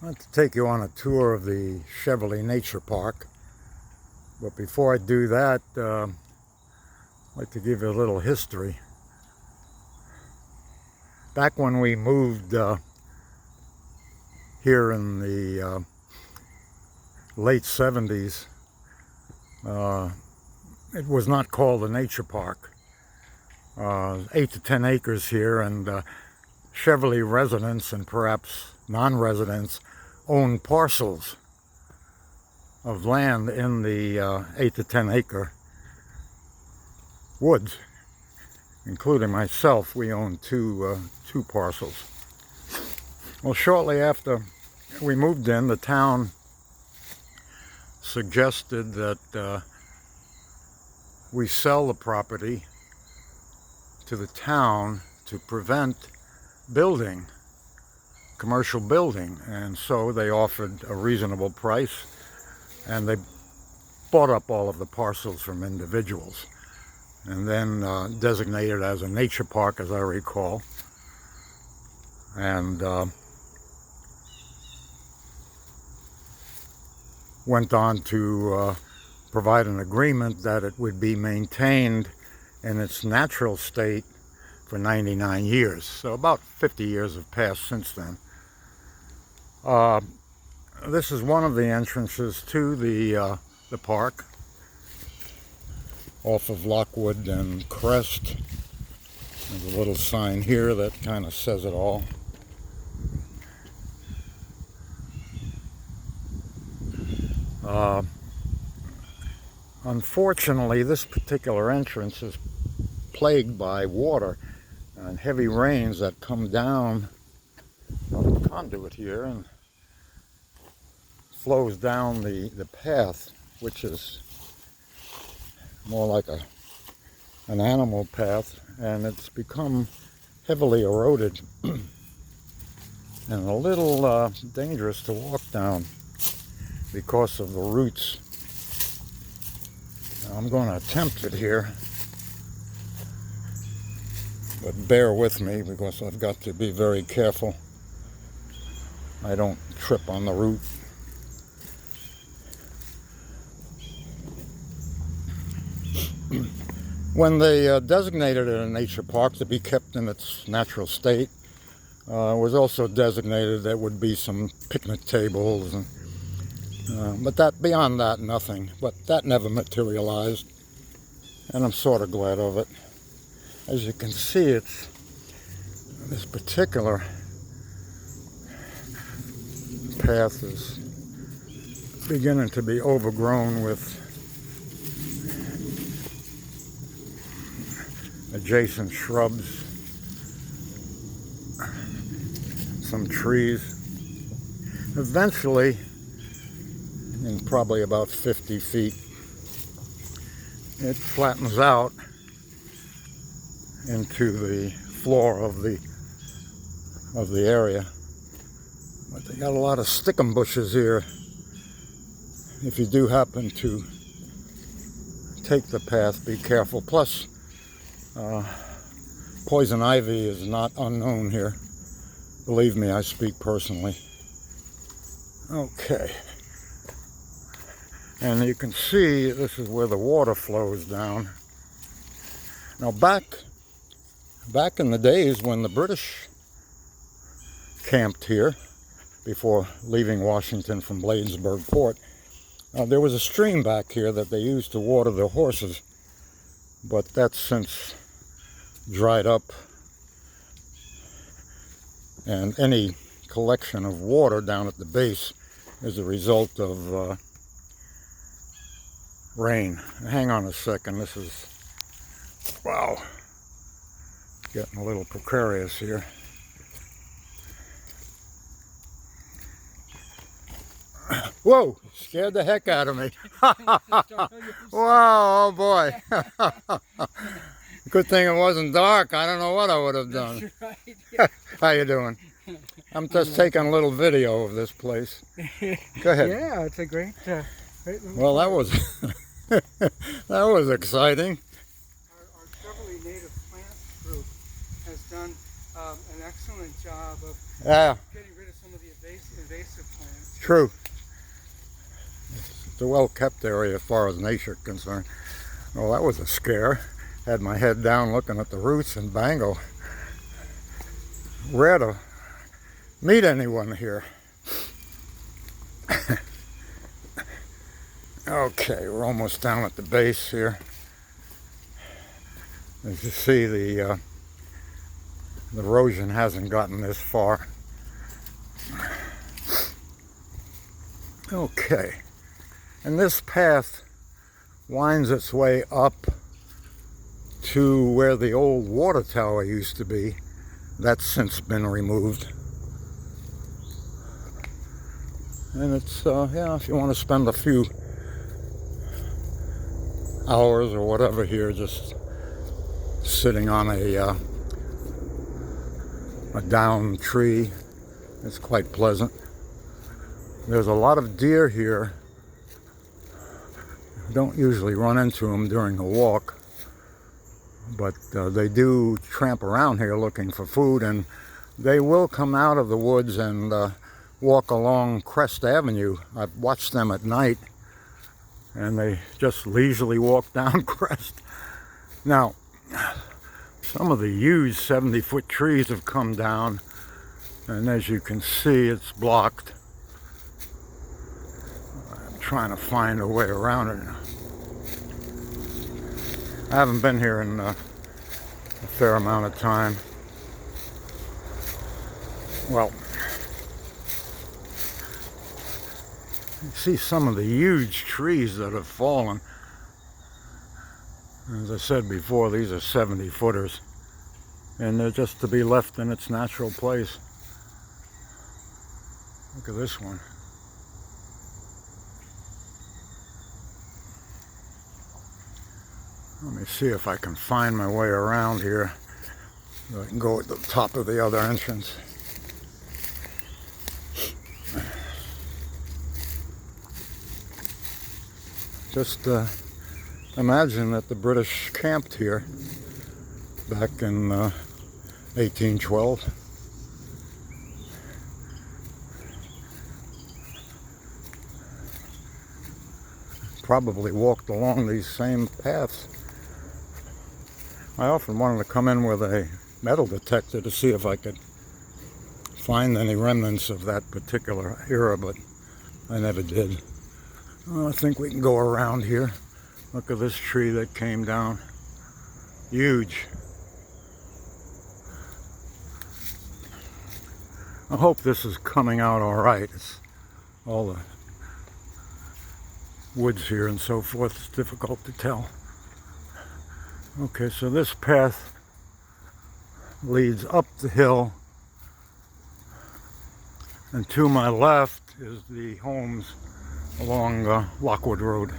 I'd like to take you on a tour of the Cheverly Nature Park. But before I do that, I'd like to give you a little history. Back when we moved here in the late 70s, it was not called a nature park. 8 to 10 acres here, and Cheverly residents and perhaps non-residents owned parcels of land in the 8 to 10 acre woods, including myself. We owned two parcels. Well, shortly after we moved in, the town suggested that we sell the property to the town to prevent commercial building, and so they offered a reasonable price, and they bought up all of the parcels from individuals, and then designated as a nature park, as I recall, and went on to provide an agreement that it would be maintained in its natural state for 99 years. So about 50 years have passed since then. This is one of the entrances to the park, off of Lockwood and Crest. There's a little sign here that kind of says it all. Unfortunately, this particular entrance is plagued by water and heavy rains that come down on the conduit here and flows down the path, which is more like an animal path, and it's become heavily eroded and a little dangerous to walk down because of the roots. Now, I'm going to attempt it here, but bear with me because I've got to be very careful I don't trip on the root. When they designated it a nature park to be kept in its natural state, it was also designated there would be some picnic tables, and, but beyond that, nothing. But that never materialized, and I'm sort of glad of it. As you can see, it's this particular path is beginning to be overgrown with adjacent shrubs, some trees. Eventually, in probably about 50 feet, it flattens out into the floor of the area. But they got a lot of stickum bushes here. If you do happen to take the path, be careful. Plus, poison ivy is not unknown here. Believe me, I speak personally. Okay. And you can see this is where the water flows down. Now back in the days when the British camped here, before leaving Washington from Bladensburg Fort, there was a stream back here that they used to water their horses, but that's since dried up, and any collection of water down at the base is a result of rain. Hang on a second, this is, wow, getting a little precarious here. Whoa, scared the heck out of me. Wow, oh boy. Good thing it wasn't dark. I don't know what I would have done. That's right. Yeah. How you doing? I'm just taking a little video of this place. Go ahead. Yeah, it's a great Well, that was that was exciting. Our Cheverly native plants group has done an excellent job of getting rid of some of the invasive plants. True. It's a well-kept area as far as nature is concerned. Well, that was a scare. Had my head down looking at the roots, and bango. Rare to meet anyone here. Okay, we're almost down at the base here. As you see, the erosion hasn't gotten this far. Okay, and this path winds its way up to where the old water tower used to be. That's since been removed. And it's, yeah, if you want to spend a few hours or whatever here just sitting on a downed tree, it's quite pleasant. There's a lot of deer here. Don't usually run into them during a walk, but they do tramp around here looking for food, and they will come out of the woods and walk along Crest Avenue. I've watched them at night, and they just leisurely walk down Crest. Now, some of the huge 70-foot trees have come down, and as you can see, it's blocked. I'm trying to find a way around it. I haven't been here in a fair amount of time. Well, you see some of the huge trees that have fallen. As I said before, these are 70-footers, and they're just to be left in its natural place. Look at this one. Let me see if I can find my way around here so I can go at the top of the other entrance. Just imagine that the British camped here back in 1812. Probably walked along these same paths. I often wanted to come in with a metal detector to see if I could find any remnants of that particular era, but I never did. Well, I think we can go around here. Look at this tree that came down. Huge. I hope this is coming out all right. It's all the woods here and so forth. It's difficult to tell. Okay, so this path leads up the hill, and to my left is the homes along Lockwood Road.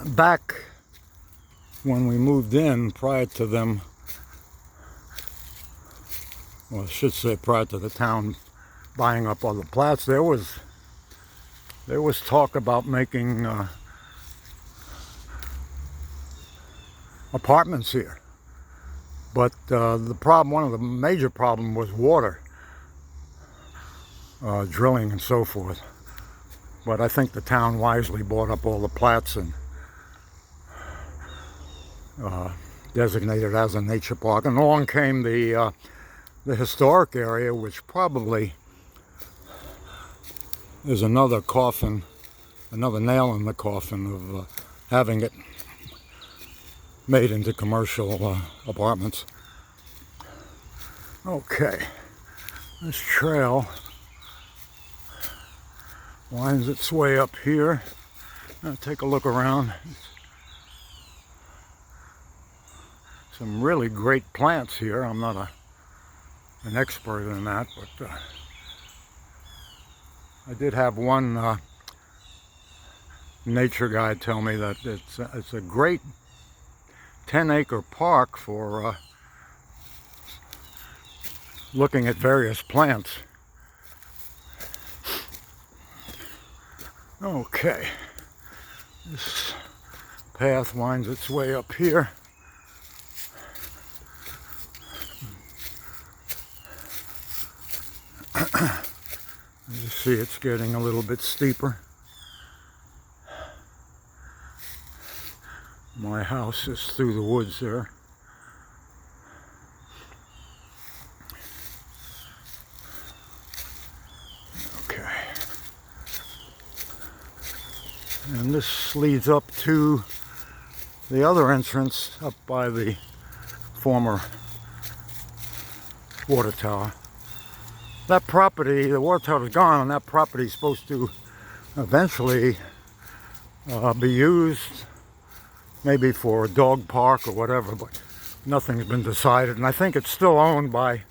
Back when we moved in, prior to them, well, I should say prior to the town buying up all the plats, there was talk about making apartments here. But the problem, one of the major problems was water, drilling and so forth. But I think the town wisely bought up all the plats and designated as a nature park. And along came the historic area, which probably is another coffin, another nail in the coffin of having it made into commercial apartments. Okay, this trail winds its way up here. Now take a look around. Some really great plants here. I'm not an expert in that, but I did have one nature guide tell me that it's a great 10-acre park for looking at various plants. Okay, this path winds its way up here. As you see, it's getting a little bit steeper. My house is through the woods there. Okay. And this leads up to the other entrance up by the former water tower. That property, the water tower is gone, and that property is supposed to eventually be used maybe for a dog park or whatever, but nothing's been decided. And I think it's still owned by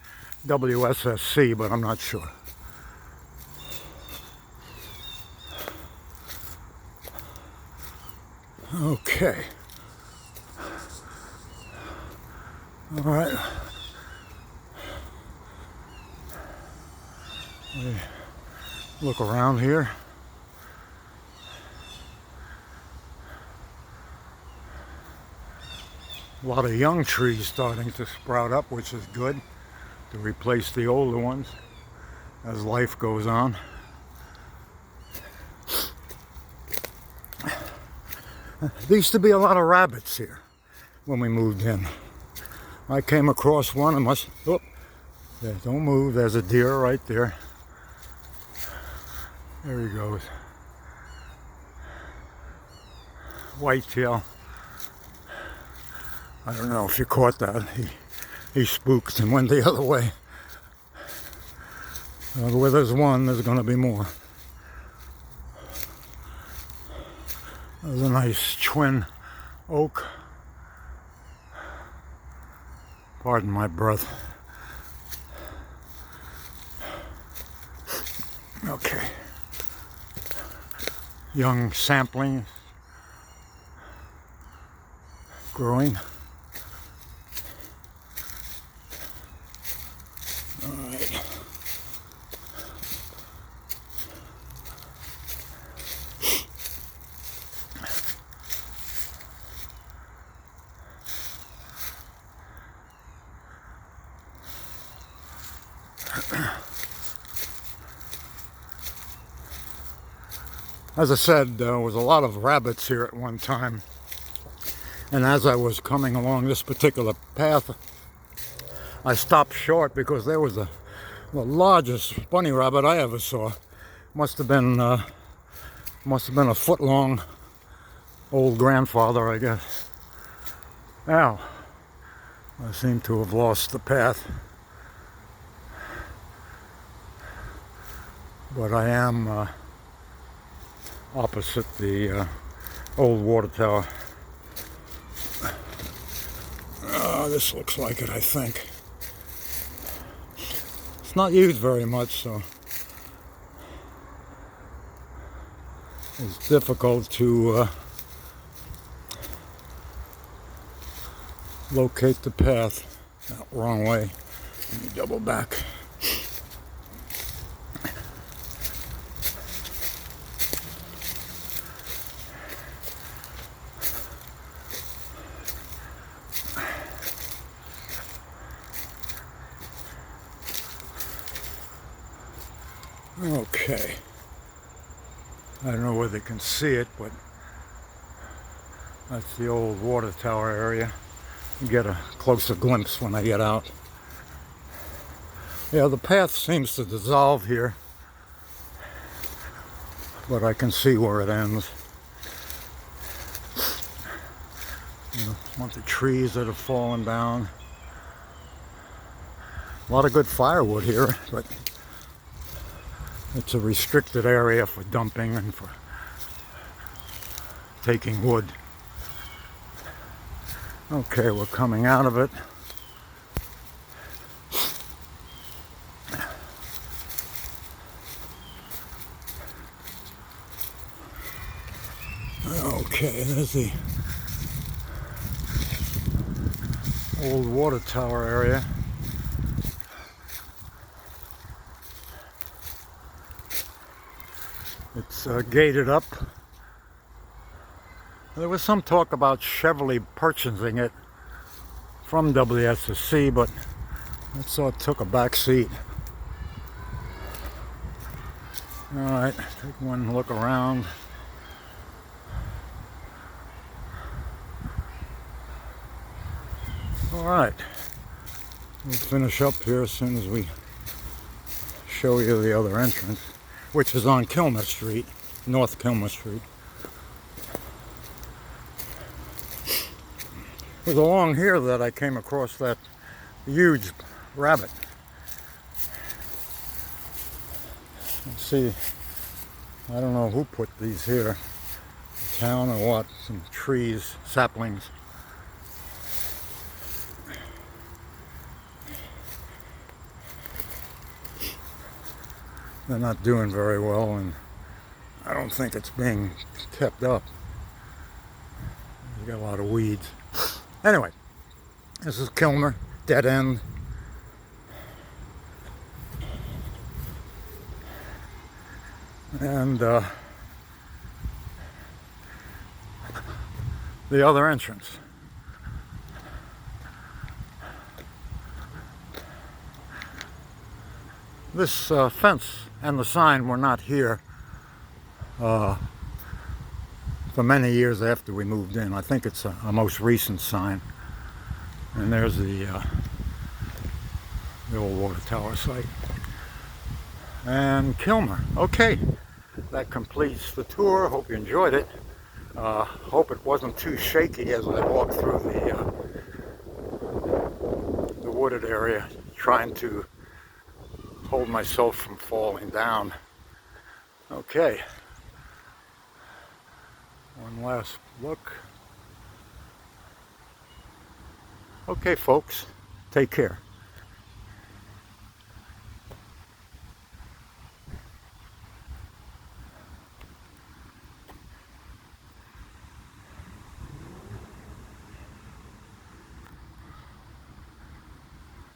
WSSC, but I'm not sure. Okay. All right. Look around here. A lot of young trees starting to sprout up, which is good to replace the older ones as life goes on. There used to be a lot of rabbits here when we moved in. I came across one and must, oh, yeah, don't move, there's a deer right there. There he goes. Whitetail. I don't know if you caught that. He spooked and went the other way. Where there's one, there's going to be more. There's a nice twin oak. Pardon my breath. Okay. Young sapling growing. All right. As I said, there was a lot of rabbits here at one time. And as I was coming along this particular path, I stopped short because there was the largest bunny rabbit I ever saw. Must have been a foot long. Old grandfather, I guess. Now, I seem to have lost the path. But I am opposite the old water tower. This looks like it, I think. It's not used very much, so it's difficult to locate the path. No, wrong way. Let me double back. Okay. I don't know whether they can see it, but that's the old water tower area. You get a closer glimpse when I get out. Yeah, the path seems to dissolve here, but I can see where it ends. You know, a bunch of trees that have fallen down. A lot of good firewood here, but it's a restricted area for dumping and for taking wood. Okay, we're coming out of it. Okay, there's the old water tower area. It's gated up. There was some talk about Cheverly purchasing it from WSSC, but that sort of took a back seat. Alright, take one look around. Alright, we'll finish up here as soon as we show you the other entrance, which is on Kilmer Street, North Kilmer Street. It was along here that I came across that huge rabbit. Let's see, I don't know who put these here, the town or what, some trees, saplings. They're not doing very well, and I don't think it's being kept up. You got a lot of weeds. Anyway, this is Kilmer, dead end. And the other entrance. This fence and the sign were not here for many years after we moved in. I think it's a most recent sign. And there's the old water tower site. And Kilmer. Okay, that completes the tour. Hope you enjoyed it. Hope it wasn't too shaky as I walked through the wooded area, trying to hold myself from falling down. Okay, one last look. Okay, folks, take care.